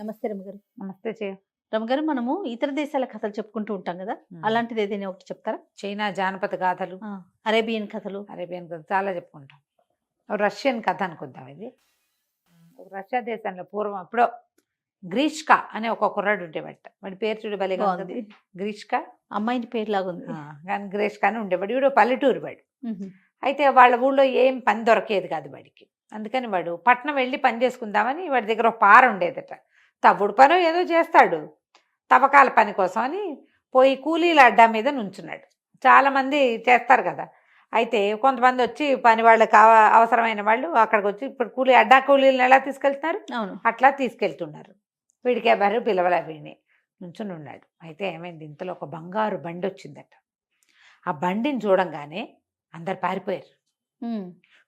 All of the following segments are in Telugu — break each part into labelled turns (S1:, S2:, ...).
S1: నమస్తే రమగారు.
S2: నమస్తే
S1: రమగారు, మనము ఇతర దేశాల కథలు చెప్పుకుంటూ ఉంటాం కదా, అలాంటిది ఏదైనా ఒకటి చెప్తారా?
S2: చైనా జానపద గాథలు,
S1: అరేబియన్ కథలు.
S2: అరేబియన్ కథ చాలా చెప్పుకుంటాం. రష్యన్ కథ అనుకుందాం. ఇది రష్యా దేశంలో పూర్వం అప్పుడో గ్రీష్కా అనే ఒక కుర్రాడు ఉండేవాడు. వాడి పేరు చూడు భలేగా ఉంది, గ్రీష్కా.
S1: అమ్మాయిని పేరు లాగుంది
S2: కానీ గ్రీష్కా అని ఉండేవాడు. వీడు పల్లెటూరు వాడు. అయితే వాళ్ళ ఊళ్ళో ఏం పని దొరికేది కాదు వాడికి. అందుకని వాడు పట్నం వెళ్ళి పని చేసుకుందామని వాడి దగ్గర ఒక పార ఉండేదట. తవ్వుడు పని ఏదో చేస్తాడు, తవ్వకాల పని కోసం అని పోయి కూలీల అడ్డా మీద నుంచున్నాడు. చాలామంది చేస్తారు కదా. అయితే కొంతమంది వచ్చి పని వాళ్ళకి అవసరమైన వాళ్ళు అక్కడికి వచ్చి, ఇప్పుడు అడ్డా కూలీలను ఎలా తీసుకెళ్తున్నారు,
S1: అవును,
S2: అట్లా తీసుకెళ్తున్నారు. వీడికి ఎవరు పిలవల, వీడిని నుంచుని ఉన్నాడు. అయితే ఏమైంది, ఇంతలో ఒక బంగారు బండి వచ్చిందట. ఆ బండిని చూడంగానే అందరు పారిపోయారు.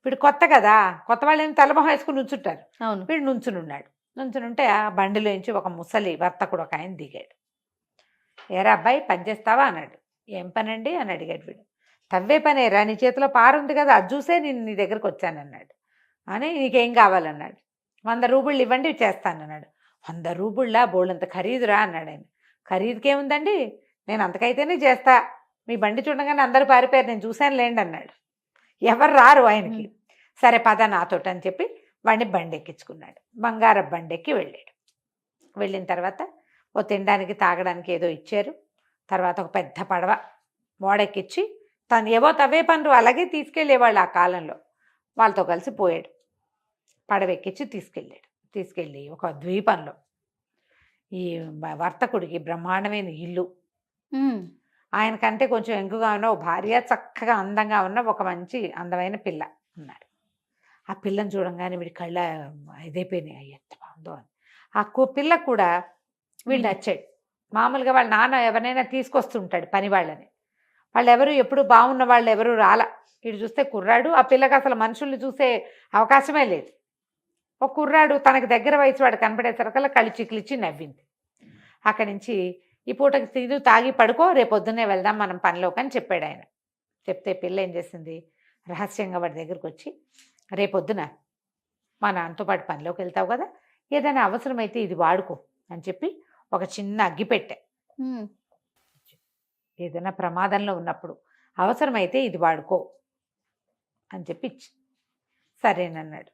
S2: వీడు కొత్త కదా, కొత్త వాళ్ళు ఏం తలమొహం వేసుకుని నుంచుంటారు.
S1: అవును,
S2: వీడు నుంచుని ఉన్నాడు. నుంచుని ఉంటే ఆ బండిలోంచి ఒక ముసలి వర్తకుడు ఒక ఆయన దిగాడు. ఏరా అబ్బాయి, పని చేస్తావా అన్నాడు. ఏం పని అండి అని అడిగాడు వీడు. తవ్వే పనేరా, నీ చేతిలో పారు ఉంది కదా, అది చూసే నేను నీ దగ్గరకు వచ్చానన్నాడు. అని నీకేం కావాలన్నాడు. 100 రూపాయలు ఇవ్వండి చేస్తానన్నాడు. 100 రూపాయల బోళ్ళంత ఖరీదురా అన్నాడు ఆయన. ఖరీదుకేముందండి, నేను అంతకైతేనే చేస్తా, మీ బండి చూడగానే అందరూ పారిపోయారు, నేను చూశాను లేండి అన్నాడు. ఎవరు రారు ఆయనకి. సరే పద నాతోటి అని చెప్పి వాడిని బండి ఎక్కించుకున్నాడు. బంగారపు బండి ఎక్కి వెళ్ళాడు. వెళ్ళిన తర్వాత ఓ తినడానికి తాగడానికి ఏదో ఇచ్చారు. తర్వాత ఒక పెద్ద పడవ ఓడెక్కించి, తను ఏవో తవ్వే పనులు అలాగే తీసుకెళ్ళేవాళ్ళు ఆ కాలంలో, వాళ్ళతో కలిసి పోయాడు. పడవ ఎక్కించి తీసుకెళ్ళి ఒక ద్వీపంలో ఈ వర్తకుడికి బ్రహ్మాండమైన ఇల్లు, ఆయనకంటే కొంచెం ఎంగుగా ఉన్న ఓ భార్య, చక్కగా అందంగా ఉన్న ఒక మంచి అందమైన పిల్ల ఉన్నారు. ఆ పిల్లని చూడంగానే వీడి కళ్ళ ఇదైపోయినాయి, ఎంత బాగుందో అని. ఆ పిల్లకు కూడా వీళ్ళు నచ్చాడు. మామూలుగా వాళ్ళ నాన్న ఎవరైనా తీసుకొస్తుంటాడు పని వాళ్ళని, వాళ్ళు ఎవరు ఎప్పుడు బాగున్న వాళ్ళు ఎవరు రాలా. వీడు చూస్తే కుర్రాడు, ఆ పిల్లకి అసలు మనుషుల్ని చూసే అవకాశమే లేదు. ఒక కుర్రాడు తనకు దగ్గర వయసు వాడు కనపడేసరికల్లా కళ్ళు చికిలిచ్చి నవ్వింది. అక్కడి నుంచి ఈ పూటకి తిను తాగి పడుకో, రేపొద్దున్నే వెళ్దాం మనం పనిలోకి అని చెప్పాడు ఆయన. చెప్తే పిల్ల ఏం చేసింది, రహస్యంగా వాడి దగ్గరకు వచ్చి, రేపొద్దున మా నాన్నతో పాటు పనిలోకి వెళ్తావు కదా, ఏదైనా అవసరమైతే ఇది వాడుకో అని చెప్పి ఒక చిన్న అగ్గి పెట్టే, ఏదైనా ప్రమాదంలో ఉన్నప్పుడు అవసరమైతే ఇది వాడుకో అని చెప్పి ఇచ్చి, సరేనన్నాడు.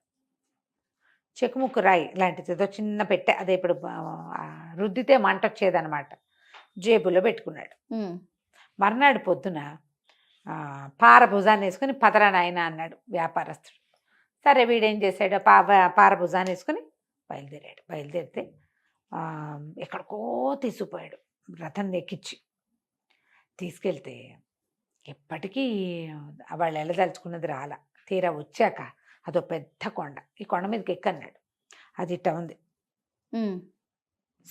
S2: చెకుముక్కు రాయి లాంటిది ఏదో చిన్న పెట్టె, అదే ఇప్పుడు రుద్దితే మంట వచ్చేదనమాట, జేబులో పెట్టుకున్నాడు. మర్నాడు పొద్దున పార భుజాన్ని వేసుకుని పదరా నాయన అన్నాడు వ్యాపారస్తుడు. సరే వీడేం చేశాడు, పార భుజాన్ని వేసుకుని బయలుదేరితే ఎక్కడికో తీసుకుపోయాడు. రథం ఎక్కించి తీసుకెళ్తే ఎప్పటికీ వాళ్ళు వెళ్ళదలుచుకున్నది రాల. తీరా వచ్చాక అదో పెద్ద కొండ, ఈ కొండ మీదకి ఎక్కన్నాడు. అది ఇట్ట ఉంది,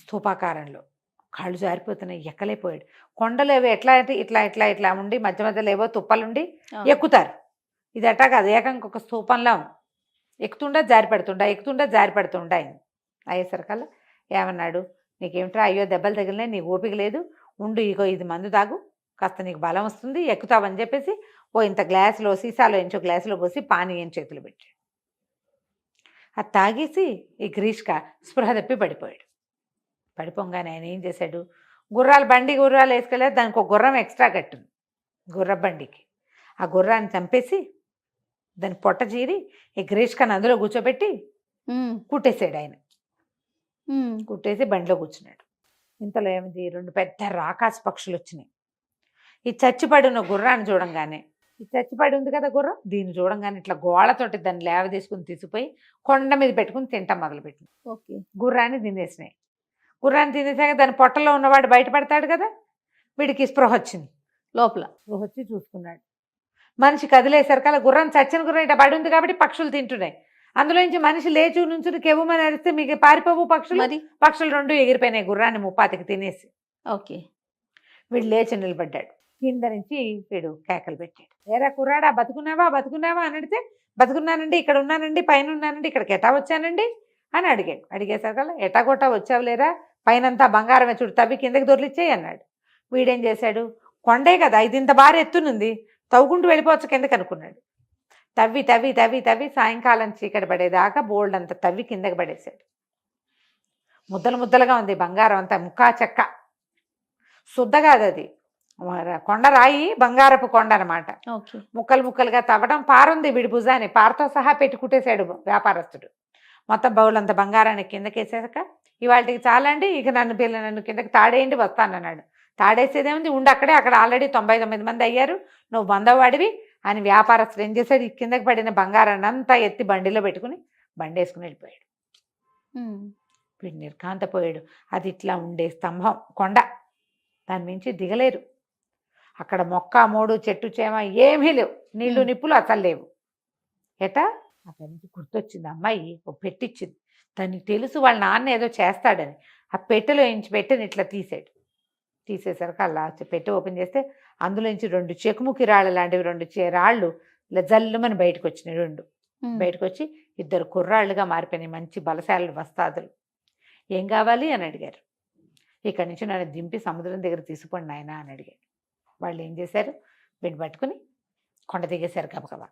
S2: స్థూపాకారంలో, కాళ్ళు జారిపోతున్నాయి, ఎక్కలేపోయాడు. కొండలు ఏవో ఎట్లా అంటే ఇట్లా ఇట్లా ఇట్లా ఉండి మధ్య మధ్యలో ఏవో తుప్పలుండి ఎక్కుతారు. ఇది అట్టా కాదు, ఏకంగా ఒక స్థూపంలా ఉంది. ఎక్కుతుండా జారి పెడుతుండా ఆయన. అయ్యేసరికల్లా ఏమన్నాడు, నీకేమిట్రా, అయ్యో దెబ్బలు తగిలినా, నీకు ఓపిక లేదు, ఉండు, ఇగో ఇది మందు తాగు, కాస్త నీకు బలం వస్తుంది, ఎక్కుతావని చెప్పేసి ఓ ఇంత గ్లాసులో, సీసాలో ఎంచో గ్లాసులో పోసి పానీయం చేతులు పెట్టాడు. అది తాగేసి ఈ గ్రీష్క స్పృహ తప్పి పడిపోయాడు. పడిపోగానే ఆయన ఏం చేశాడు, గుర్రాలు వేసుకెళ్ళారు. దానికి ఒక గుర్రం ఎక్స్ట్రా కట్టింది గుర్ర బండికి. ఆ గుర్రాన్ని చంపేసి దాని పొట్ట చీరి ఈ గ్రీష్కని అందులో కూర్చోబెట్టి కుట్టేసాడు ఆయన. కుట్టేసి బండిలో కూర్చున్నాడు. ఇంతలో ఏమిటి, 2 పెద్ద రాకాసి పక్షులు వచ్చినాయి. ఈ చచ్చిపడి ఉన్న గుర్రాన్ని చూడంగానే, ఈ చచ్చిపడి ఉంది కదా గుర్రం, దీన్ని చూడంగానే ఇట్లా గోళతోటి దాన్ని లేవ తీసుకుని తీసుకుపోయి కొండ మీద పెట్టుకుని తింటాం మొదలుపెట్టింది. గుర్రాన్ని తినేసినాయి. గుర్రాన్ని తినేసాక దాని పొట్టలో ఉన్నవాడు బయటపడతాడు కదా, వీడికి స్పృహ వచ్చింది. లోపల స్పృహ వచ్చి చూసుకున్నాడు. మనిషి కదిలేసరికల్లా గుర్రం, చచ్చిన గుర్రం ఇట్లా పడి ఉంది కాబట్టి పక్షులు తింటున్నాయి. అందులోంచి మనిషి లేచి నుంచి కెవ్వమని అరిస్తే మీకు పారిపోవు పక్షులు. పక్షులు 2 ఎగిరిపోయినాయి గుర్రాన్ని ముప్పాతికి తినేసి. ఓకే, వీడు లేచి నిలబడ్డాడు. కింద నుంచి వీడు కేకలు పెట్టాడు, ఏరా కుర్రాడా, బతుకున్నావా అని అడిగితే, బతుకున్నానండి, ఇక్కడ ఉన్నానండి, పైన ఉన్నానండి, ఇక్కడికి ఎటా వచ్చానండి అని అడిగాడు. అడిగేసరికల్లా ఎటాగొట్టా వచ్చావులేరా, పైనంతా బంగారమే, చూడు తవ్వి కిందకి దొర్లిచ్చేయి అన్నాడు. వీడేం చేశాడు, కొండే కదా ఇది, ఇంత బాగా ఎత్తునుంది, తవ్వుకుంటూ వెళ్ళిపోవచ్చు కిందకి అనుకున్నాడు. తవ్వి సాయంకాలం చీకటి పడేదాకా బోల్డ్ అంత తవ్వి కిందకి పడేశాడు. ముద్దలు ముద్దలుగా ఉంది బంగారం అంతా, ముక్కా చెక్క, శుద్ధ కాదు అది, కొండ రాయి, బంగారపు కొండ అనమాట.
S1: ఓకే.
S2: ముక్కలు ముక్కలుగా తవ్వడం, పారుంది వీడి భుజాన్ని, పారతో సహా పెట్టి కుట్టేశాడు వ్యాపారస్తుడు. మొత్తం బౌలంత బంగారాన్ని కిందకేసాక, ఇవాళకి చాలండి, ఇక నన్ను కిందకి తాడేయండి వస్తానన్నాడు. తాడేసేదేముంది, ఉండి అక్కడే, అక్కడ ఆల్రెడీ 99 మంది అయ్యారు, నువ్వు 100వ వాడివి అని వ్యాపారస్తుడు ఏం చేశాడు, ఈ కిందకి పడిన బంగారాన్ని అంతా ఎత్తి బండిలో పెట్టుకుని బండి వేసుకుని వెళ్ళిపోయాడు. వీడు నిర్ఘాంతపోయాడు. అది ఇట్లా ఉండే స్తంభం, కొండ, దాని మించి దిగలేరు. అక్కడ మొక్క మోడు చెట్టు చేమ ఏమీ లేవు, నీళ్లు నిప్పులు అసలు లేవు. ఎటా అక్కడి నుంచి గుర్తొచ్చింది, అమ్మాయి ఒక పెట్టిచ్చింది, దానికి తెలుసు వాళ్ళ నాన్న ఏదో చేస్తాడని. ఆ పెట్టెలో ఇంచి పెట్టెని ఇట్లా తీసేసరికి అలా పెట్టె ఓపెన్ చేస్తే అందులోంచి 2 చెకుముకి రాళ్ళు లాంటివి, 2 రాళ్ళు ఇలా జల్లుమని బయటకు వచ్చినాయి. 2 బయటకు వచ్చి 2 కుర్రాళ్ళుగా మారిపోయినాయి, మంచి బలశాలు వస్తాదులు. ఏం కావాలి అని అడిగారు. ఇక్కడి నుంచి నన్ను దింపి సముద్రం దగ్గర తీసుకుపోండి నాయన అని అడిగాడు. వాళ్ళు ఏం చేశారు, వీడిని పట్టుకుని కొండ దిగేశారు, గబగబా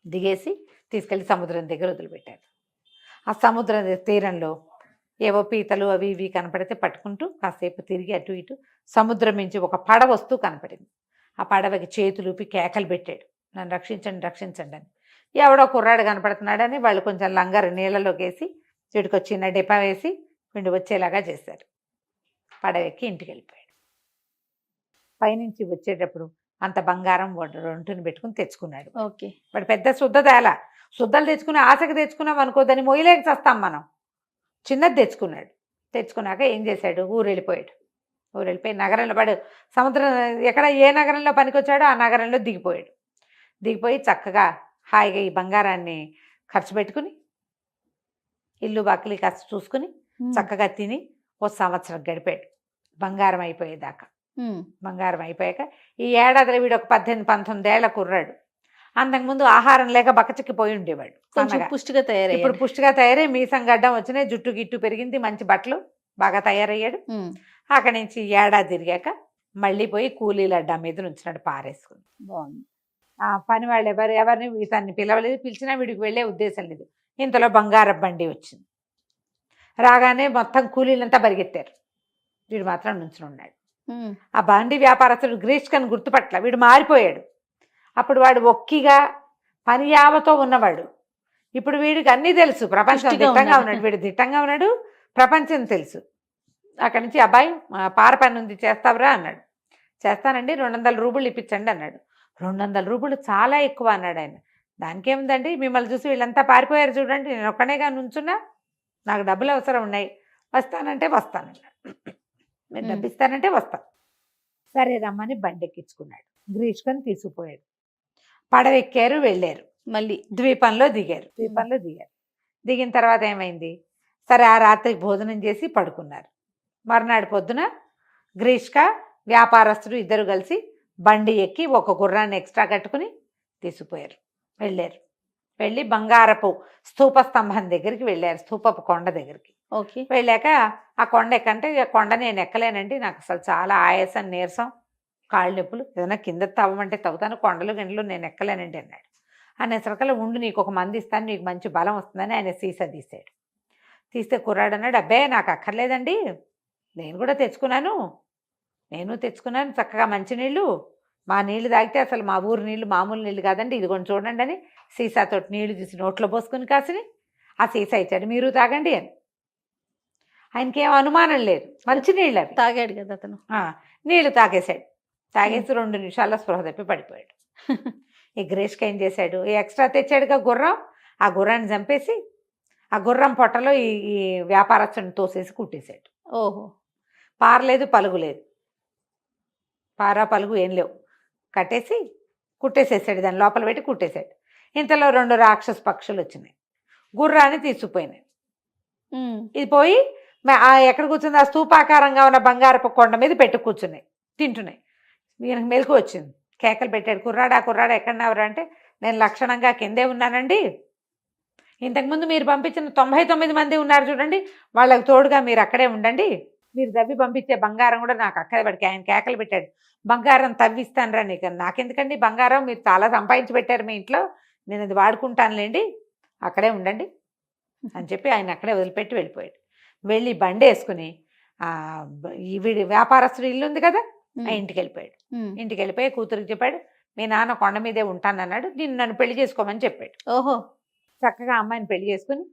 S2: దిగేసి తీసుకెళ్ళి సముద్రం దగ్గర వదిలిపెట్టారు. ఆ సముద్ర తీరంలో ఏవో పీతలు అవి ఇవి కనపడితే పట్టుకుంటూ కాసేపు తిరిగి అటు ఇటు సముద్రం నుంచి ఒక పడవ వస్తూ కనపడింది. ఆ పడవకి చేతులూపి కేకలు పెట్టాడు, నన్ను రక్షించండి రక్షించండి అని. ఎవడో కుర్రాడు కనపడుతున్నాడని వాళ్ళు కొంచెం లంగరు నీళ్ళలోకి వేసి వీడికి చిన్న డిప వేసి వీడు వచ్చేలాగా చేశారు. పడవెక్కి ఇంటికి వెళ్ళిపోయాడు. పైనుంచి వచ్చేటప్పుడు అంత బంగారం ఒంటుని పెట్టుకుని తెచ్చుకున్నాడు.
S1: ఓకే.
S2: వాడు పెద్ద శుద్ధలు తెచ్చుకుని ఆశకు తెచ్చుకున్నాం అనుకో, దాన్ని మొయ్యలేక చస్తాం మనం. చిన్నది తెచ్చుకున్నాడు. తెచ్చుకున్నాక ఏం చేశాడు, ఊరు వెళ్ళిపోయి నగరంలో పడు, సముద్రం ఎక్కడ ఏ నగరంలో పనికొచ్చాడో ఆ నగరంలో దిగిపోయి చక్కగా హాయిగా ఈ బంగారాన్ని ఖర్చు పెట్టుకుని ఇల్లు బాకిలి కాస్త చూసుకుని చక్కగా తిని 1 సంవత్సరం గడిపాడు, బంగారం అయిపోయేదాకా. బంగారం అయిపోయాక ఈ ఏడాదిలో వీడు ఒక 18-19 ఏళ్ల కుర్రాడు. అంతకుముందు ఆహారం లేక బక్కచిక్కిపోయి ఉండేవాడు,
S1: పుష్టిగా తయారయ్యాడు.
S2: ఇప్పుడు పుష్టిగా తయారై మీసం గడ్డం వచ్చినాయి, జుట్టు గిట్టు పెరిగింది, మంచి బట్టలు, బాగా తయారయ్యాడు. అక్కడి నుంచి ఏడాది తిరిగాక మళ్ళీ పోయి కూలీల అడ్డా మీద నుంచున్నాడు పారేసుకుని.
S1: బాగుంది.
S2: ఆ పని వాళ్ళు ఎవరిని తన్ని పిలవలేదు, పిలిచినా వీడికి వెళ్ళే ఉద్దేశం లేదు. ఇంతలో బంగారం బండి వచ్చింది. రాగానే మొత్తం కూలీలంతా పరిగెత్తారు, వీడు మాత్రం నుంచుని ఉన్నాడు. ఆ బండి వ్యాపారస్తుడు గ్రీష్కని గుర్తుపట్ల, వీడు మారిపోయాడు. అప్పుడు వాడు ఒక్కిగా పని యావతో ఉన్నవాడు. ఇప్పుడు వీడికి అన్నీ తెలుసు, ప్రపంచం దిట్టంగా ఉన్నాడు, వీడు దిట్టంగా ఉన్నాడు, ప్రపంచం తెలుసు. అక్కడి నుంచి అబ్బాయి పార పని ఉంది చేస్తావురా అన్నాడు. చేస్తానండి, 200 రూపాయలు ఇప్పించండి అన్నాడు. 200 రూపాయలు చాలా ఎక్కువ అన్నాడు ఆయన. దానికేముందండి, మిమ్మల్ని చూసి వీళ్ళంతా పారిపోయారు చూడండి, నేను ఒక్కనేగా నుంచున్నా, నాకు డబ్బులు అవసరం ఉన్నాయి, వస్తానంటే వస్తానన్నాడు. మీరు డబ్బు ఇస్తానంటే వస్తాను. సరే రమ్మని బండి ఎక్కించుకున్నాడు, గ్రీష్కని తీసుకుపోయాడు. పడవ ఎక్కారు, వెళ్ళారు, మళ్ళీ ద్వీపంలో దిగారు. దిగిన తర్వాత ఏమైంది, సరే ఆ రాత్రికి భోజనం చేసి పడుకున్నారు. మర్నాడు పొద్దున గ్రీష్క వ్యాపారస్తుడు ఇద్దరు కలిసి బండి ఎక్కి ఒక గుర్రాన్ని ఎక్స్ట్రా కట్టుకుని తీసుకుపోయారు. వెళ్ళి బంగారపు స్తూప స్తంభం దగ్గరికి వెళ్ళారు, స్తూపపు కొండ దగ్గరికి.
S1: ఓకే.
S2: వెళ్ళాక ఆ కొండ ఎక్కంటే, కొండ నేను ఎక్కలేనండి, నాకు అసలు చాలా ఆయాసం, నీరసం, కాళ్ళు నొప్పులు, ఏదైనా కింద తవ్వమంటే తవ్వుతాను, కొండలు గంటలు నేను ఎక్కలేనండి అన్నాడు. అనేసరికల్లా ఉండు, నీకు ఒక మంది ఇస్తాను, నీకు మంచి బలం వస్తుందని ఆయన సీసా తీసాడు. తీస్తే కుర్రాడు అన్నాడు, అబ్బే నాకు అక్కర్లేదండి, నేను కూడా తెచ్చుకున్నాను చక్కగా మంచినీళ్ళు, మా నీళ్లు తాగితే అసలు మా ఊరు నీళ్లు మామూలు నీళ్ళు కాదండి, ఇది కొంచెం చూడండి అని సీసాతోటి నీళ్లు తీసి నోట్లో పోసుకుని కాసిని ఆ సీసా ఇచ్చాడు, మీరు తాగండి అని. ఆయనకేం అనుమానం లేదు, మంచినీళ్ళు అవి.
S1: తాగాడు కదా అతను.
S2: నీళ్లు తాగేశాడు. తాగేసి 2 నిమిషాల్లో స్పృహ తప్పి పడిపోయాడు. ఈ గ్రీష్క ఏం చేశాడు, ఈ ఎక్స్ట్రా తెచ్చాడుగా గుర్రం, ఆ గుర్రాన్ని చంపేసి ఆ గుర్రం పొట్టలో ఈ వ్యాపారస్తుని తోసేసి కుట్టేశాడు.
S1: ఓహో.
S2: పారలేదు, పలుగు లేదు, పారా పలుగు ఏం లేవు, కట్టేసి కుట్టేసేసాడు, దాన్ని లోపల పెట్టి కుట్టేశాడు. ఇంతలో 2 రాక్షస పక్షులు వచ్చినాయి, గుర్రాన్ని తీసుకుపోయినాయి. ఇది పోయి ఎక్కడ కూర్చుంది, ఆ స్తూపాకారంగా ఉన్న బంగారపు కొండ మీద పెట్టి కూర్చున్నాయి, తింటున్నాయి. ఈయనకు మెలకు వచ్చింది, కేకలు పెట్టాడు, కుర్రాడా ఎక్కడన్నావరా అంటే, నేను లక్షణంగా కిందే ఉన్నానండి, ఇంతకుముందు మీరు పంపించిన 99 మంది ఉన్నారు చూడండి, వాళ్ళకి తోడుగా మీరు అక్కడే ఉండండి, మీరు తవ్వి పంపించే బంగారం కూడా నాకు అక్కడే పడికి. ఆయన కేకలు పెట్టాడు, బంగారం తవ్విస్తానరా నీకు, నాకెందుకండి బంగారం, మీరు చాలా సంపాదించి పెట్టారు మీ ఇంట్లో, నేను అది వాడుకుంటానులేండి, అక్కడే ఉండండి అని చెప్పి ఆయన అక్కడే వదిలిపెట్టి వెళ్ళిపోయాడు. వెళ్ళి బండి వేసుకుని ఈ వీడి వ్యాపారస్తుడు ఇల్లు ఉంది కదా ఆ ఇంటికి వెళ్ళిపోయాడు. ఇంటికి వెళ్ళిపోయి కూతురికి చెప్పాడు, మీ నాన్న కొండ మీదే ఉంటానన్నాడు, నన్ను పెళ్లి చేసుకోమని చెప్పాడు.
S1: ఓహో.
S2: చక్కగా అమ్మాయిని పెళ్లి చేసుకుని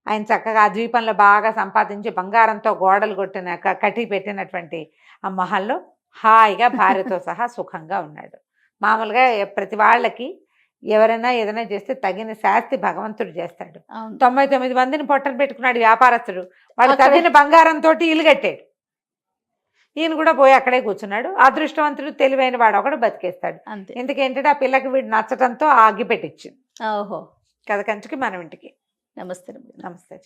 S2: ఆయన చక్కగా ఆ ద్వీపంలో బాగా సంపాదించి బంగారంతో గోడలు కొట్టిన కట్టి పెట్టినటువంటి ఆ మహల్లో హాయిగా భార్యతో సహా సుఖంగా ఉన్నాడు. మామూలుగా ప్రతి వాళ్ళకి ఎవరైనా ఏదైనా చేస్తే తగిన శాస్తి భగవంతుడు చేస్తాడు. 99 మందిని పొట్టన పెట్టుకున్నాడు వ్యాపారస్తుడు, వాడు తగిన బంగారంతో ఇల్లు కట్టాడు. ఈయన కూడా పోయి అక్కడే కూర్చున్నాడు. అదృష్టవంతుడు తెలివైన వాడు ఒకడు బతికేస్తాడు. ఎందుకేంటంటే ఆ పిల్లకి వీడు నచ్చటంతో ఆ అగ్గి పెట్టించింది.
S1: ఓహో.
S2: కథ కంచుకి మనం ఇంటికి.
S1: నమస్తే.
S2: నమస్తే.